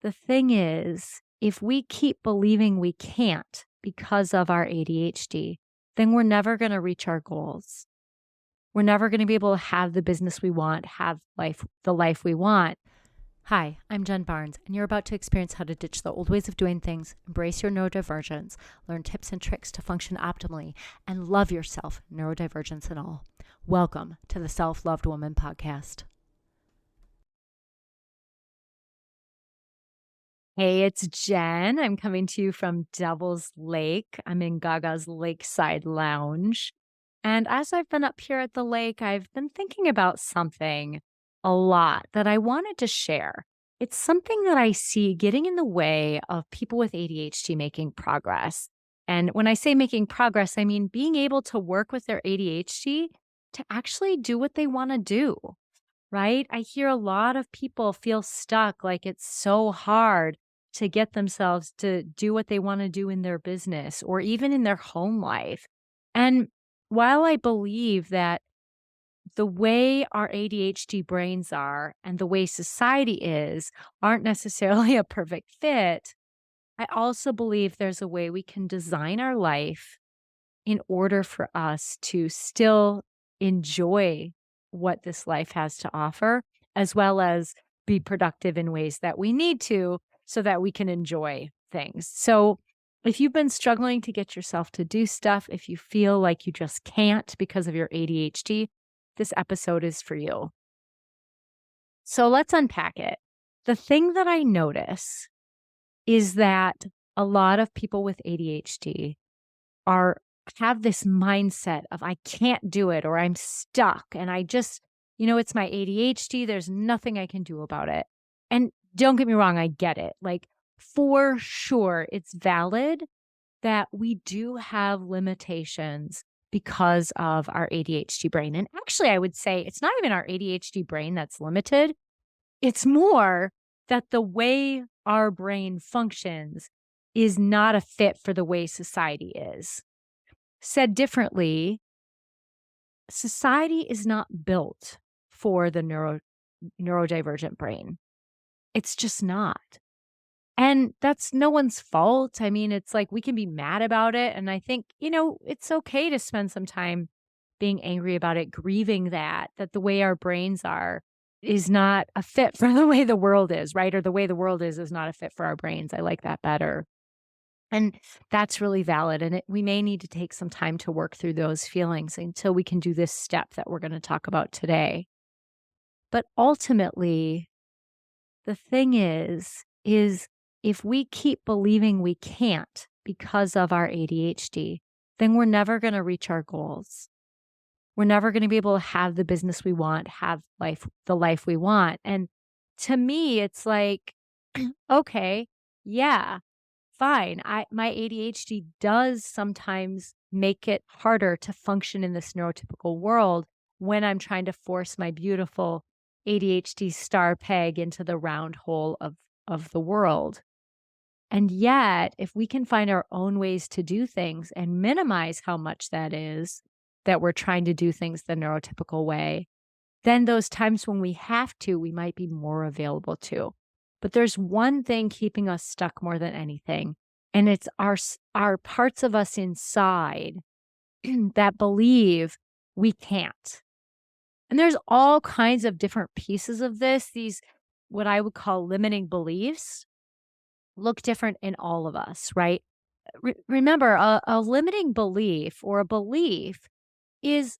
The thing is, if we keep believing we can't because of our ADHD, then we're never going to reach our goals. We're never going to be able to have the business we want, have the life we want. Hi, I'm Jen Barnes, and you're about to experience how to ditch the old ways of doing things, embrace your neurodivergence, learn tips and tricks to function optimally, and love yourself, neurodivergence and all. Welcome to the Self-Loved Woman podcast. Hey, it's Jen. I'm coming to you from Devil's Lake. I'm in Gaga's Lakeside Lounge. And as I've been up here at the lake, I've been thinking about something a lot that I wanted to share. It's something that I see getting in the way of people with ADHD making progress. And when I say making progress, I mean being able to work with their ADHD to actually do what they want to do, right? I hear a lot of people feel stuck, like it's so hard to get themselves to do what they want to do in their business or even in their home life. And while I believe that the way our ADHD brains are and the way society is aren't necessarily a perfect fit, I also believe there's a way we can design our life in order for us to still enjoy what this life has to offer, as well as be productive in ways that we need to so that we can enjoy things. So, if you've been struggling to get yourself to do stuff, if you feel like you just can't because of your ADHD, this episode is for you. So, let's unpack it. The thing that I notice is that a lot of people with ADHD are have this mindset of I can't do it or I'm stuck and I just, it's my ADHD. There's nothing I can do about it. And don't get me wrong, I get it. Like for sure, it's valid that we do have limitations because of our ADHD brain. And actually, I would say it's not even our ADHD brain that's limited. It's more that the way our brain functions is not a fit for the way society is. Said differently, society is not built for the neurodivergent brain. It's just not. And that's no one's fault. I mean, it's like we can be mad about it. And I think, it's okay to spend some time being angry about it, grieving that the way our brains are is not a fit for the way the world is, right? Or the way the world is not a fit for our brains. I like that better. And that's really valid. And we may need to take some time to work through those feelings until we can do this step that we're going to talk about today. But ultimately, the thing is if we keep believing we can't because of our ADHD, then we're never going to reach our goals. We're never going to be able to have the business we want, have the life we want. And to me, it's like, okay, yeah, fine. My ADHD does sometimes make it harder to function in this neurotypical world when I'm trying to force my beautiful ADHD star peg into the round hole of the world. And yet, if we can find our own ways to do things and minimize how much that is that we're trying to do things the neurotypical way, then those times when we have to, we might be more available to. But there's one thing keeping us stuck more than anything, and it's our parts of us inside that believe we can't. And there's all kinds of different pieces of this. These, what I would call limiting beliefs, look different in all of us, right? Remember, a limiting belief or a belief is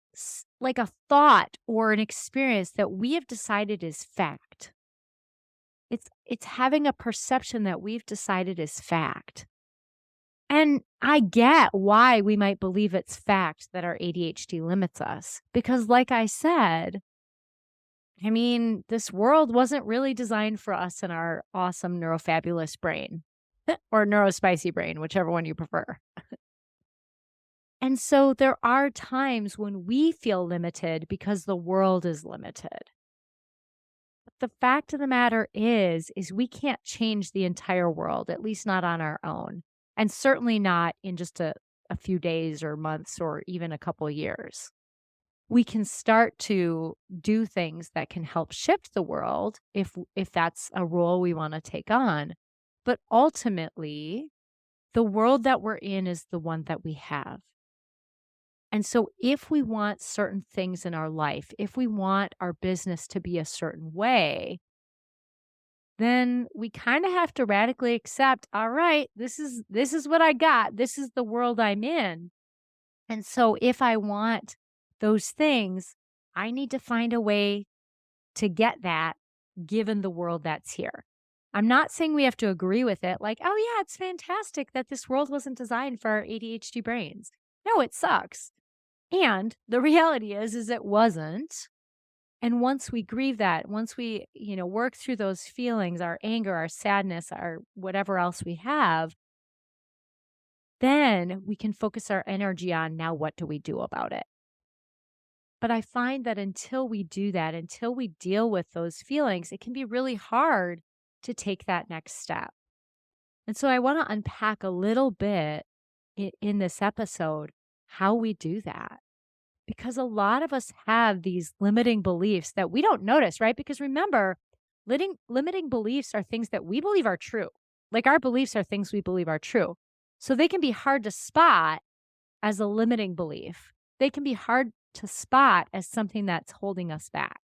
like a thought or an experience that we have decided is fact. It's having a perception that we've decided is fact. And I get why we might believe it's fact that our ADHD limits us. Because like I said, I mean, this world wasn't really designed for us and our awesome neurofabulous brain or neurospicy brain, whichever one you prefer. And so there are times when we feel limited because the world is limited. But the fact of the matter is we can't change the entire world, at least not on our own. And certainly not in just a few days or months or even a couple years. we can start to do things that can help shift the world if that's a role we want to take on. But ultimately, the world that we're in is the one that we have. And so if we want certain things in our life, if we want our business to be a certain way, then we kind of have to radically accept, all right, this is what I got. This is the world I'm in. And so if I want those things, I need to find a way to get that given the world that's here. I'm not saying we have to agree with it, like, oh, yeah, it's fantastic that this world wasn't designed for our ADHD brains. No, it sucks. And the reality is it wasn't. And once we grieve that, once we, work through those feelings, our anger, our sadness, our whatever else we have, then we can focus our energy on now what do we do about it? But I find that until we do that, until we deal with those feelings, it can be really hard to take that next step. And so I want to unpack a little bit in this episode how we do that. Because a lot of us have these limiting beliefs that we don't notice, right? Because remember, limiting beliefs are things that we believe are true. Like our beliefs are things we believe are true. So they can be hard to spot as a limiting belief. They can be hard to spot as something that's holding us back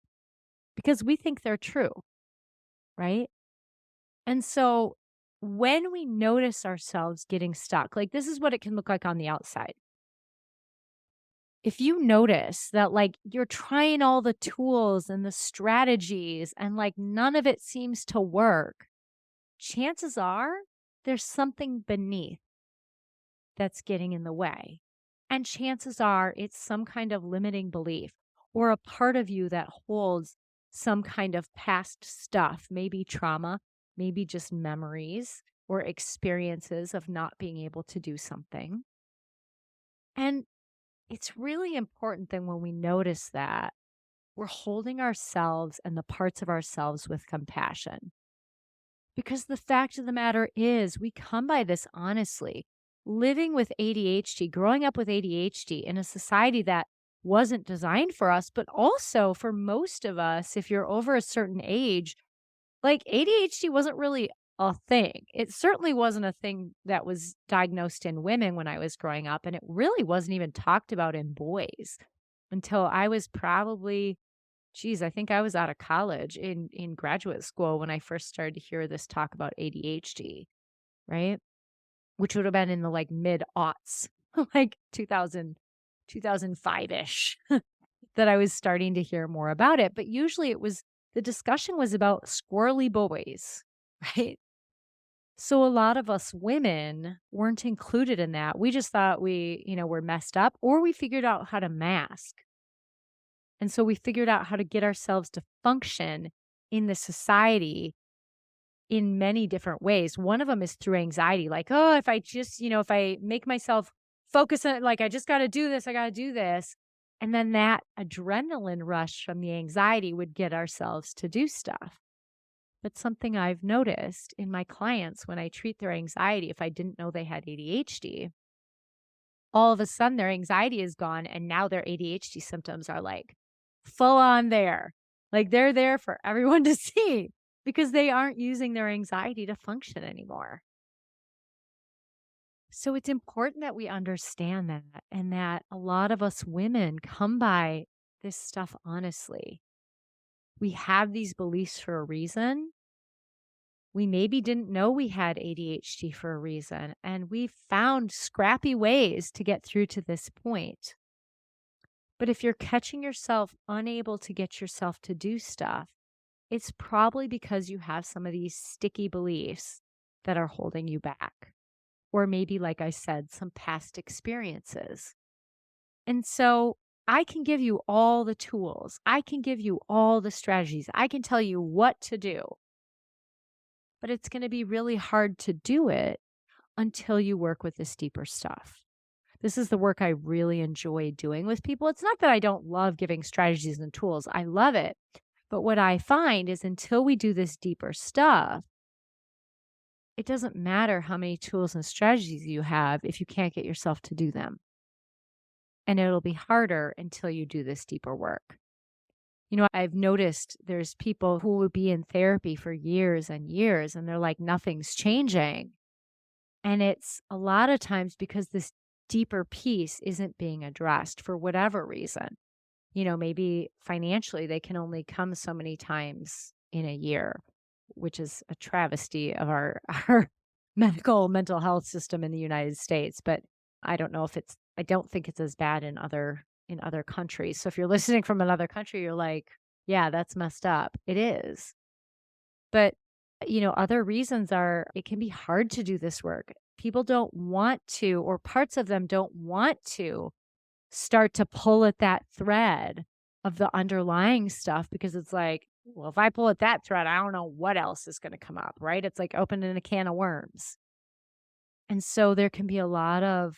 because we think they're true, right? And so when we notice ourselves getting stuck, like this is what it can look like on the outside. If you notice that like you're trying all the tools and the strategies and like none of it seems to work, chances are there's something beneath that's getting in the way. And chances are it's some kind of limiting belief or a part of you that holds some kind of past stuff, maybe trauma, maybe just memories or experiences of not being able to do something. And it's really important then when we notice that we're holding ourselves and the parts of ourselves with compassion. Because the fact of the matter is, we come by this honestly. Living with ADHD, growing up with ADHD in a society that wasn't designed for us, but also for most of us, if you're over a certain age, like ADHD wasn't really a thing. It certainly wasn't a thing that was diagnosed in women when I was growing up. And it really wasn't even talked about in boys until I was probably, geez, I think I was out of college in graduate school when I first started to hear this talk about ADHD, right? Which would have been in the like mid aughts, like 2005-ish, that I was starting to hear more about it. But usually the discussion was about squirrely boys, right? So a lot of us women weren't included in that. We just thought were messed up or we figured out how to mask. And so we figured out how to get ourselves to function in the society in many different ways. One of them is through anxiety. Like, oh, if I just, if I make myself focus on like, I just got to do this, I got to do this. And then that adrenaline rush from the anxiety would get ourselves to do stuff. But something I've noticed in my clients when I treat their anxiety, if I didn't know they had ADHD, all of a sudden their anxiety is gone and now their ADHD symptoms are like full on there. Like they're there for everyone to see because they aren't using their anxiety to function anymore. So it's important that we understand that and that a lot of us women come by this stuff honestly. We have these beliefs for a reason. We maybe didn't know we had ADHD for a reason, and we found scrappy ways to get through to this point. But if you're catching yourself unable to get yourself to do stuff, it's probably because you have some of these sticky beliefs that are holding you back. Or maybe, like I said, some past experiences. And so I can give you all the tools. I can give you all the strategies. I can tell you what to do. But it's going to be really hard to do it until you work with this deeper stuff. This is the work I really enjoy doing with people. It's not that I don't love giving strategies and tools. I love it. But what I find is until we do this deeper stuff, it doesn't matter how many tools and strategies you have if you can't get yourself to do them. and it'll be harder until you do this deeper work. I've noticed there's people who will be in therapy for years and years, and they're like, nothing's changing. And it's a lot of times because this deeper piece isn't being addressed for whatever reason. Maybe financially they can only come so many times in a year, which is a travesty of our our mental health system in the United States. But I don't think it's as bad in other countries. So if you're listening from another country, you're like, yeah, that's messed up. It is. But other reasons are it can be hard to do this work. People don't want to, or parts of them don't want to start to pull at that thread of the underlying stuff because it's like, well, if I pull at that thread, I don't know what else is going to come up, right? It's like opening a can of worms. And so there can be a lot of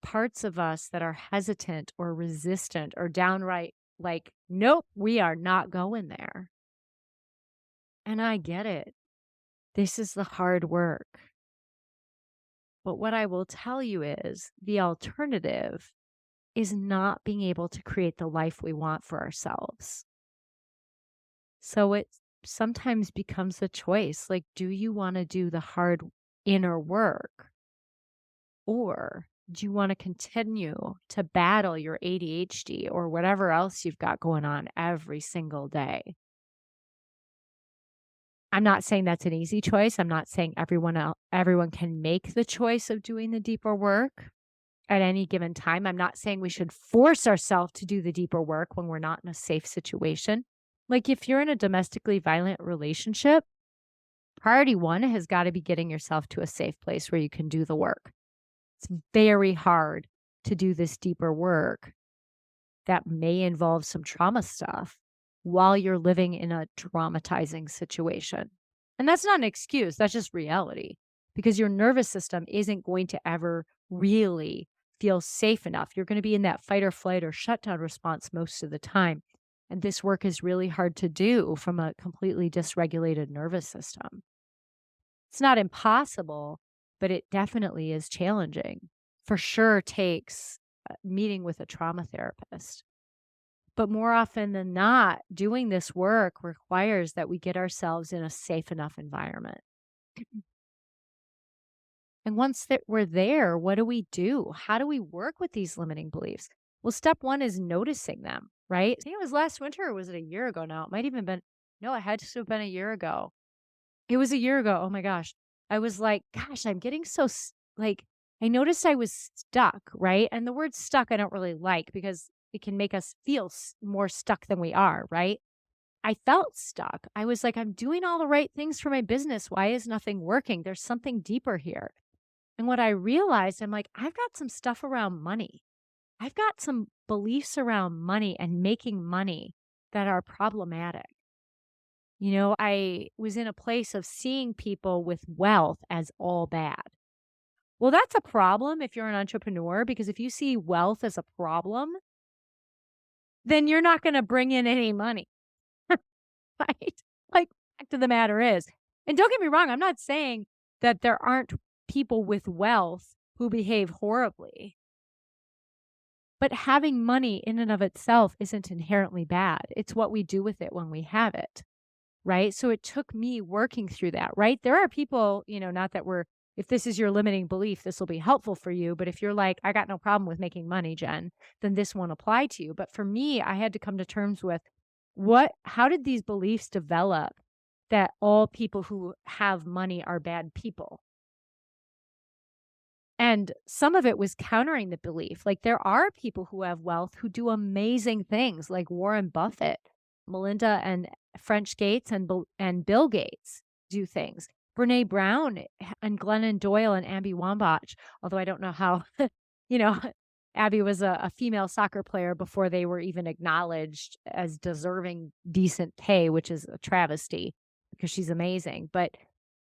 parts of us that are hesitant or resistant or downright like, nope, we are not going there. And I get it. This is the hard work. But what I will tell you is the alternative is not being able to create the life we want for ourselves. So it sometimes becomes a choice. Like, do you want to do the hard inner work? Or do you want to continue to battle your ADHD or whatever else you've got going on every single day? I'm not saying that's an easy choice. I'm not saying everyone can make the choice of doing the deeper work at any given time. I'm not saying we should force ourselves to do the deeper work when we're not in a safe situation. Like if you're in a domestically violent relationship, priority one has got to be getting yourself to a safe place where you can do the work. It's very hard to do this deeper work that may involve some trauma stuff while you're living in a traumatizing situation. And that's not an excuse, that's just reality because your nervous system isn't going to ever really feel safe enough. You're going to be in that fight or flight or shutdown response most of the time. And this work is really hard to do from a completely dysregulated nervous system. It's not impossible, but it definitely is challenging. For sure takes meeting with a trauma therapist. But more often than not, doing this work requires that we get ourselves in a safe enough environment. And once that we're there, what do we do? How do we work with these limiting beliefs? Well, step one is noticing them, right? I think it was last winter or was it a year ago now? It might even been, no, it had to have been a year ago. It was a year ago. Oh my gosh. I was like, gosh, I'm getting so like, I noticed I was stuck, right? And the word stuck I don't really like because it can make us feel more stuck than we are, right? I felt stuck. I was like, I'm doing all the right things for my business. Why is nothing working? There's something deeper here. And what I realized, I'm like, I've got some stuff around money. I've got some beliefs around money and making money that are problematic. I was in a place of seeing people with wealth as all bad. Well, that's a problem if you're an entrepreneur, because if you see wealth as a problem, then you're not going to bring in any money, right? Like, fact of the matter is, and don't get me wrong, I'm not saying that there aren't people with wealth who behave horribly, but having money in and of itself isn't inherently bad. It's what we do with it when we have it. Right? So it took me working through that, right? There are people, not that if this is your limiting belief, this will be helpful for you. But if you're like, I got no problem with making money, Jen, then this won't apply to you. But for me, I had to come to terms with how did these beliefs develop that all people who have money are bad people? And some of it was countering the belief. Like there are people who have wealth who do amazing things, like Warren Buffett, Melinda and French Gates and Bill Gates do things. Brene Brown and Glennon Doyle and Abby Wambach, although I don't know how, you know, Abby was a female soccer player before they were even acknowledged as deserving decent pay, which is a travesty because she's amazing. But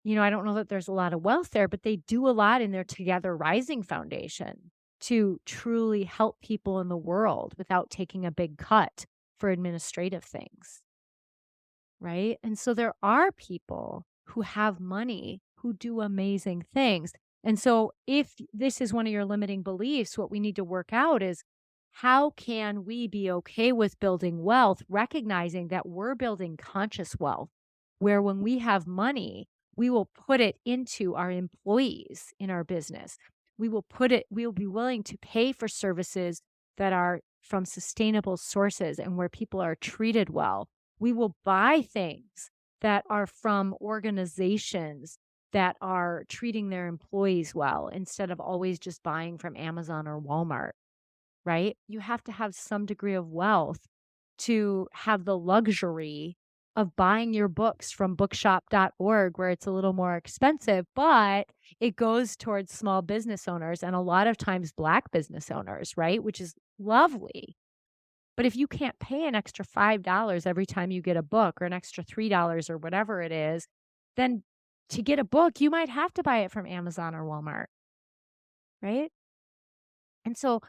I don't know that there's a lot of wealth there, but they do a lot in their Together Rising Foundation to truly help people in the world without taking a big cut for administrative things. Right? And so there are people who have money who do amazing things. And so if this is one of your limiting beliefs, what we need to work out is How can we be okay with building wealth, recognizing that we're building conscious wealth, where when we have money, we will put it into our employees in our business. We'll be willing to pay for services that are from sustainable sources and where people are treated well. We will buy things that are from organizations that are treating their employees well instead of always just buying from Amazon or Walmart, right? You have to have some degree of wealth to have the luxury of buying your books from bookshop.org, where it's a little more expensive, but it goes towards small business owners and a lot of times Black business owners, right? Which is lovely. But if you can't pay an extra $5 every time you get a book or an extra $3 or whatever it is, then to get a book, you might have to buy it from Amazon or Walmart, right? And so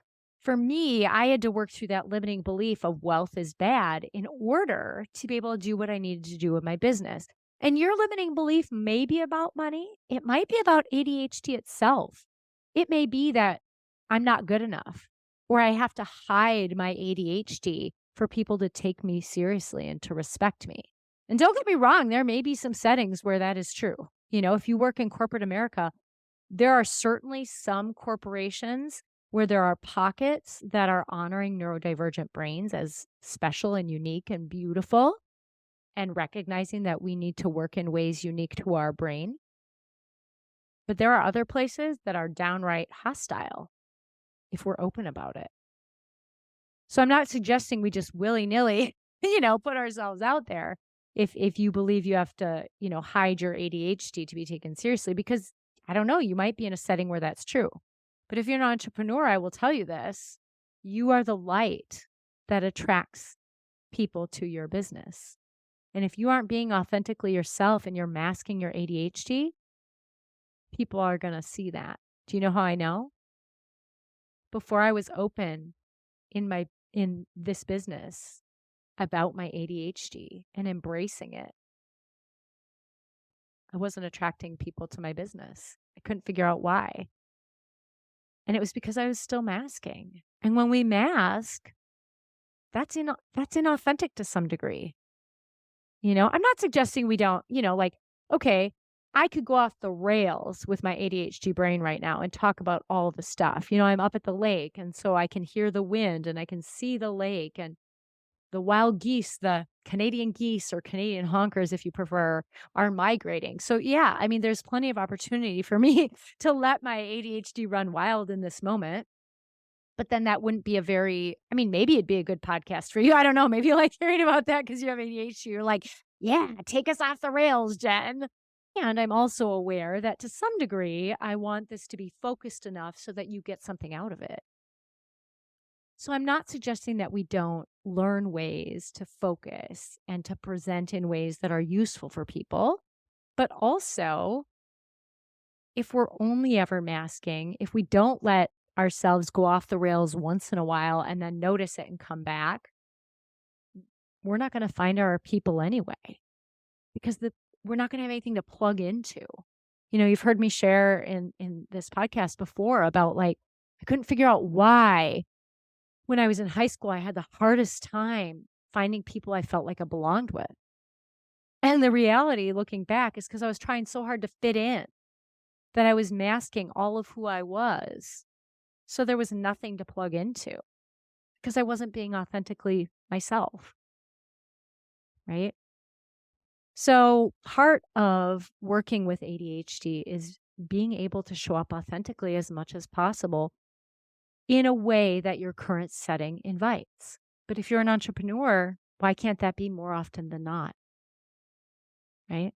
for me, I had to work through that limiting belief of wealth is bad in order to be able to do what I needed to do with my business. And your limiting belief may be about money. It might be about ADHD itself. It may be that I'm not good enough or I have to hide my ADHD for people to take me seriously and to respect me. And don't get me wrong, there may be some settings where that is true. You know, if you work in corporate America, there are certainly some corporations where there are pockets that are honoring neurodivergent brains as special and unique and beautiful and recognizing that we need to work in ways unique to our brain. But there are other places that are downright hostile if we're open about it. So I'm not suggesting we just willy-nilly, put ourselves out there if you believe you have to, hide your ADHD to be taken seriously, because I don't know, you might be in a setting where that's true. But if you're an entrepreneur, I will tell you this, you are the light that attracts people to your business. And if you aren't being authentically yourself and you're masking your ADHD, people are going to see that. Do you know how I know? Before I was open in this business about my ADHD and embracing it, I wasn't attracting people to my business. I couldn't figure out why. And it was because I was still masking. And when we mask, that's inauthentic to some degree. I'm not suggesting we don't, okay, I could go off the rails with my ADHD brain right now and talk about all the stuff. I'm up at the lake, and so I can hear the wind and I can see the lake and the wild geese, the Canadian geese or Canadian honkers, if you prefer, are migrating. So yeah, I mean, there's plenty of opportunity for me to let my ADHD run wild in this moment. But then that wouldn't be maybe it'd be a good podcast for you. I don't know. Maybe you like hearing about that because you have ADHD. You're like, yeah, take us off the rails, Jen. And I'm also aware that to some degree, I want this to be focused enough so that you get something out of it. So I'm not suggesting that we don't learn ways to focus and to present in ways that are useful for people, but also if we're only ever masking, if we don't let ourselves go off the rails once in a while and then notice it and come back, we're not going to find our people anyway, because we're not going to have anything to plug into. You've heard me share in this podcast before about I couldn't figure out why when I was in high school, I had the hardest time finding people I felt like I belonged with. And the reality looking back is because I was trying so hard to fit in that I was masking all of who I was. So there was nothing to plug into because I wasn't being authentically myself. Right? So part of working with ADHD is being able to show up authentically as much as possible in a way that your current setting invites. But if you're an entrepreneur, why can't that be more often than not? Right?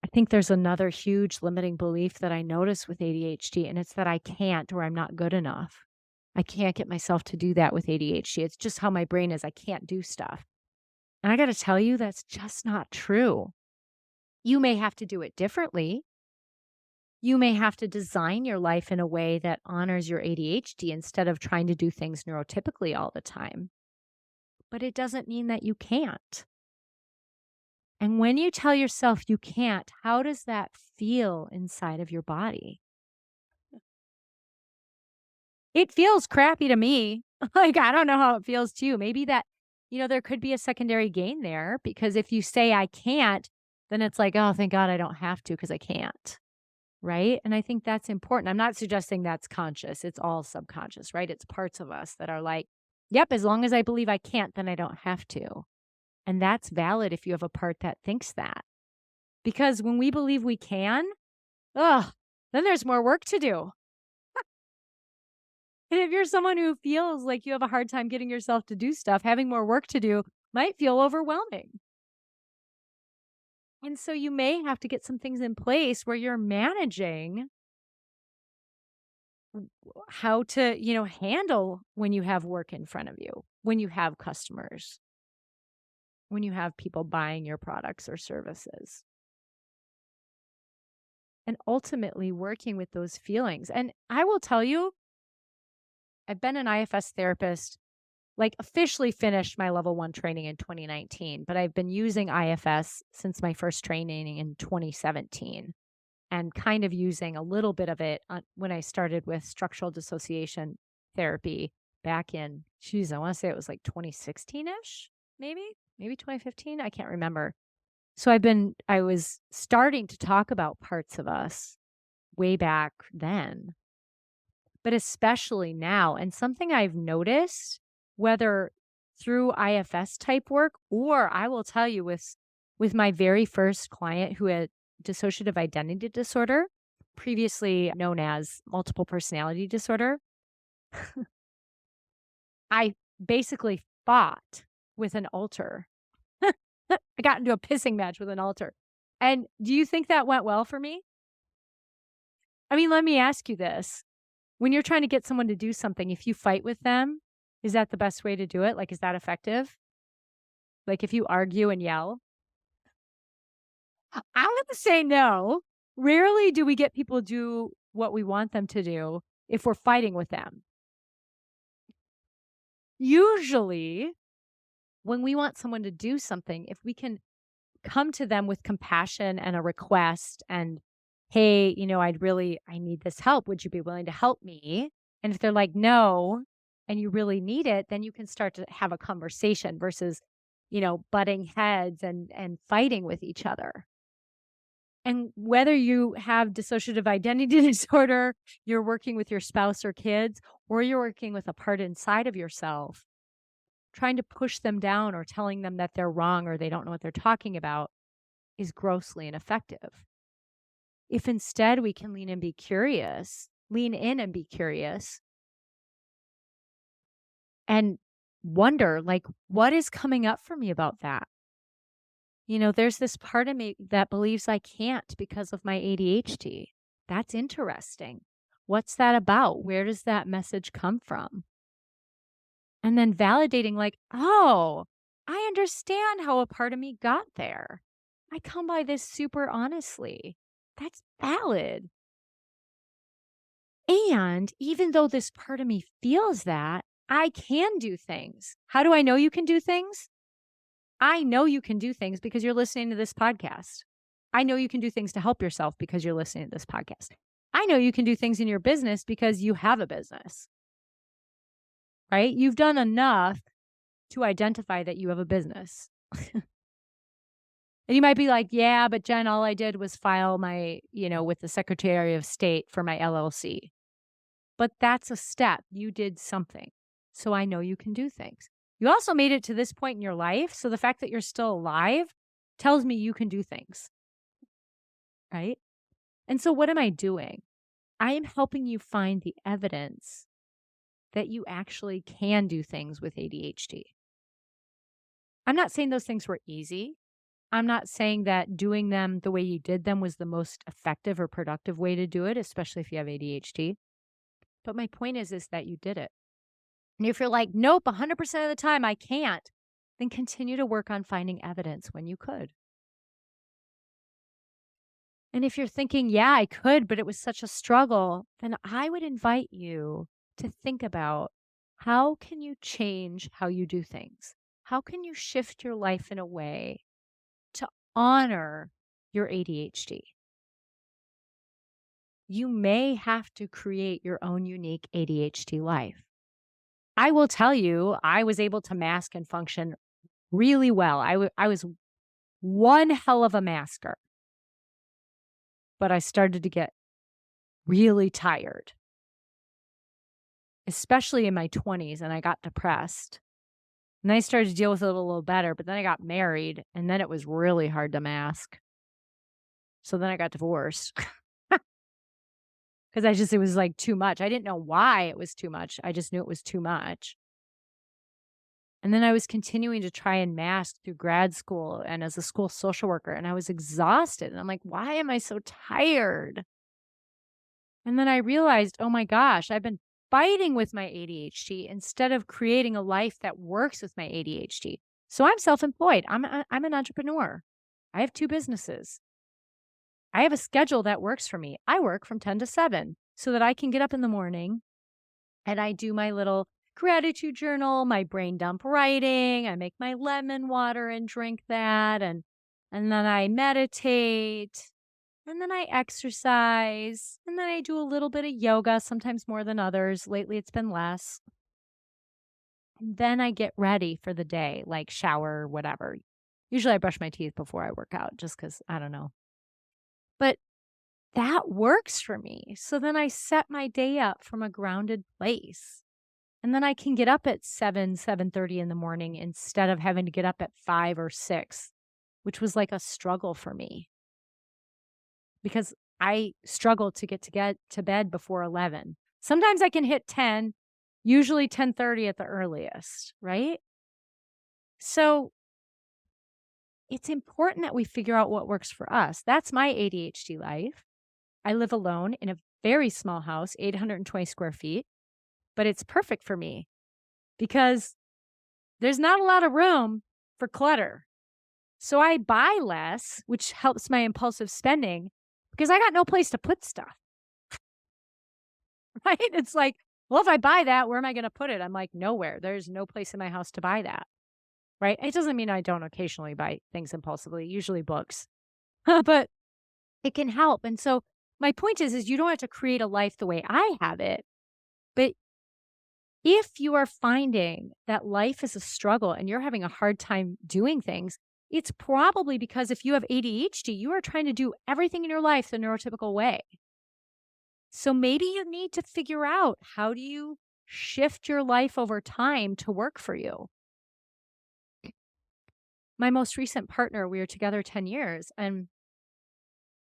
I think there's another huge limiting belief that I notice with ADHD, and it's that I can't or I'm not good enough. I can't get myself to do that with ADHD. It's just how my brain is. I can't do stuff. And I got to tell you, that's just not true. You may have to do it differently. You may have to design your life in a way that honors your ADHD instead of trying to do things neurotypically all the time. But it doesn't mean that you can't. And when you tell yourself you can't, how does that feel inside of your body? It feels crappy to me. Like, I don't know how it feels to you. Maybe that, there could be a secondary gain there because if you say I can't, then it's like, oh, thank God I don't have to because I can't. Right. And I think that's important. I'm not suggesting that's conscious. It's all subconscious, right? It's parts of us that are like, yep, as long as I believe I can't, then I don't have to. And that's valid if you have a part that thinks that. Because when we believe we can, ugh, then there's more work to do. And if you're someone who feels like you have a hard time getting yourself to do stuff, having more work to do might feel overwhelming. And so you may have to get some things in place where you're managing how to, handle when you have work in front of you, when you have customers, when you have people buying your products or services. And ultimately working with those feelings. And I will tell you, I've been an IFS therapist, like officially finished my level 1 training in 2019, but I've been using IFS since my first training in 2017 and kind of using a little bit of it when I started with structural dissociation therapy back in, geez, I want to say it was like 2016-ish, maybe 2015. I can't remember. So I was starting to talk about parts of us way back then, but especially now. And something I've noticed, whether through IFS type work, or I will tell you with my very first client who had dissociative identity disorder, previously known as multiple personality disorder, I basically fought with an altar. I got into a pissing match with an altar. And do you think that went well for me? I mean, let me ask you this. When you're trying to get someone to do something, if you fight with them, is that the best way to do it? Like, is that effective? Like, if you argue and yell? I'm going to say no. Rarely do we get people to do what we want them to do if we're fighting with them. Usually, when we want someone to do something, if we can come to them with compassion and a request and, hey, I need this help. Would you be willing to help me? And if they're like, no, and you really need it, then you can start to have a conversation versus, butting heads and fighting with each other. And whether you have dissociative identity disorder, you're working with your spouse or kids, or you're working with a part inside of yourself, trying to push them down or telling them that they're wrong or they don't know what they're talking about is grossly ineffective. If instead we can lean in and be curious and wonder, like, what is coming up for me about that? There's this part of me that believes I can't because of my ADHD. That's interesting. What's that about? Where does that message come from? And then validating, like, oh, I understand how a part of me got there. I come by this super honestly. That's valid. And even though this part of me feels that, I can do things. How do I know you can do things? I know you can do things because you're listening to this podcast. I know you can do things to help yourself because you're listening to this podcast. I know you can do things in your business because you have a business, right? You've done enough to identify that you have a business. And you might be like, yeah, but Jen, all I did was file with the Secretary of State for my LLC. But that's a step. You did something. So I know you can do things. You also made it to this point in your life. So the fact that you're still alive tells me you can do things, right? And so what am I doing? I am helping you find the evidence that you actually can do things with ADHD. I'm not saying those things were easy. I'm not saying that doing them the way you did them was the most effective or productive way to do it, especially if you have ADHD. But my point is that you did it. And if you're like, nope, 100% of the time I can't, then continue to work on finding evidence when you could. And if you're thinking, yeah, I could, but it was such a struggle, then I would invite you to think about how can you change how you do things? How can you shift your life in a way to honor your ADHD? you may have to create your own unique ADHD life. I will tell you, I was able to mask and function really well. I was one hell of a masker, but I started to get really tired, especially in my 20s, and I got depressed. And then I started to deal with it a little better, but then I got married, and then it was really hard to mask. So then I got divorced because it was like too much. I didn't know why it was too much. I just knew it was too much. And then I was continuing to try and mask through grad school and as a school social worker, and I was exhausted. And I'm like, why am I so tired? And then I realized, oh my gosh, I've been fighting with my ADHD instead of creating a life that works with my ADHD. So I'm self-employed. I'm an entrepreneur. I have 2 businesses. I have a schedule that works for me. I work from 10 to 7 so that I can get up in the morning and I do my little gratitude journal, my brain dump writing. I make my lemon water and drink that and then I meditate and then I exercise and then I do a little bit of yoga, sometimes more than others. Lately it's been less. And then I get ready for the day, like shower, whatever. Usually I brush my teeth before I work out just cuz I don't know. But that works for me. So then I set my day up from a grounded place. And then I can get up at 7, 7:30 in the morning instead of having to get up at 5 or 6, which was like a struggle for me because I struggle to get to bed before 11. Sometimes I can hit 10, usually 10:30 at the earliest, right? So it's important that we figure out what works for us. That's my ADHD life. I live alone in a very small house, 820 square feet, but it's perfect for me because there's not a lot of room for clutter. So I buy less, which helps my impulsive spending because I got no place to put stuff, right? It's like, well, if I buy that, where am I going to put it? I'm like, nowhere. There's no place in my house to buy that, right? It doesn't mean I don't occasionally buy things impulsively, usually books, but it can help. And so my point is you don't have to create a life the way I have it, but if you are finding that life is a struggle and you're having a hard time doing things, it's probably because if you have ADHD, you are trying to do everything in your life the neurotypical way. So maybe you need to figure out how do you shift your life over time to work for you. My most recent partner, we were together 10 years, and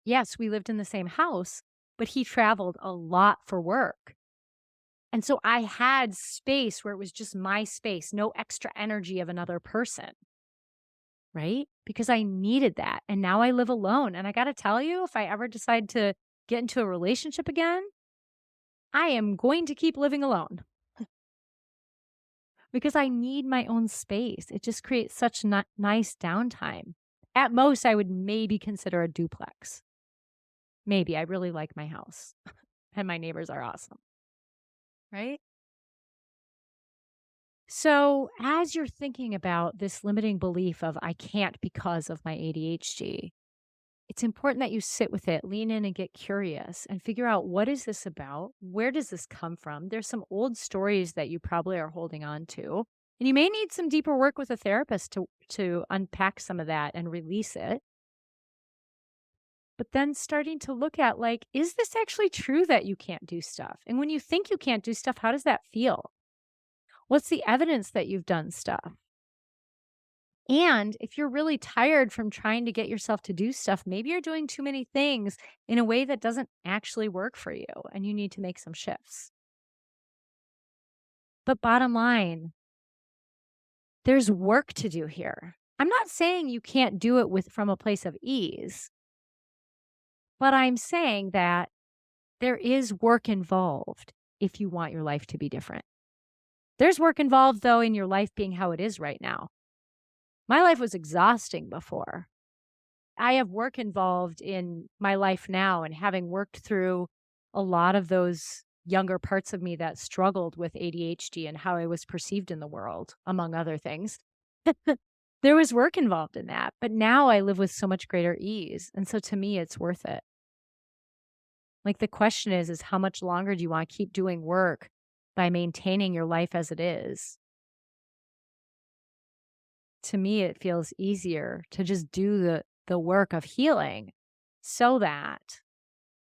yes, we lived in the same house, but he traveled a lot for work. And so I had space where it was just my space, no extra energy of another person, right? Because I needed that. And now I live alone. And I got to tell you, if I ever decide to get into a relationship again, I am going to keep living alone because I need my own space. It just creates such nice downtime. At most, I would maybe consider a duplex. Maybe. I really like my house and my neighbors are awesome, right? So, as you're thinking about this limiting belief of I can't because of my ADHD, it's important that you sit with it, lean in and get curious and figure out what is this about? Where does this come from? There's some old stories that you probably are holding on to. And you may need some deeper work with a therapist to unpack some of that and release it. But then starting to look at like, is this actually true that you can't do stuff? And when you think you can't do stuff, how does that feel? What's the evidence that you've done stuff? And if you're really tired from trying to get yourself to do stuff, maybe you're doing too many things in a way that doesn't actually work for you and you need to make some shifts. But bottom line, there's work to do here. I'm not saying you can't do it from a place of ease, but I'm saying that there is work involved if you want your life to be different. There's work involved though in your life being how it is right now. My life was exhausting before. I have work involved in my life now and having worked through a lot of those younger parts of me that struggled with ADHD and how I was perceived in the world, among other things. There was work involved in that, but now I live with so much greater ease. And so to me, it's worth it. Like, the question is how much longer do you wanna keep doing work by maintaining your life as it is? To me, it feels easier to just do the work of healing so that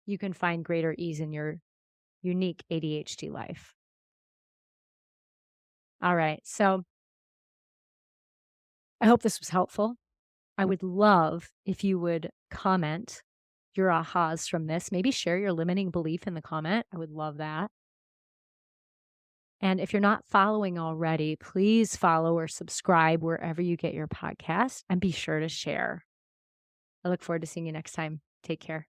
you can find greater ease in your unique ADHD life. All right. So I hope this was helpful. I would love if you would comment your ahas from this. Maybe share your limiting belief in the comment. I would love that. And if you're not following already, please follow or subscribe wherever you get your podcast and be sure to share. I look forward to seeing you next time. Take care.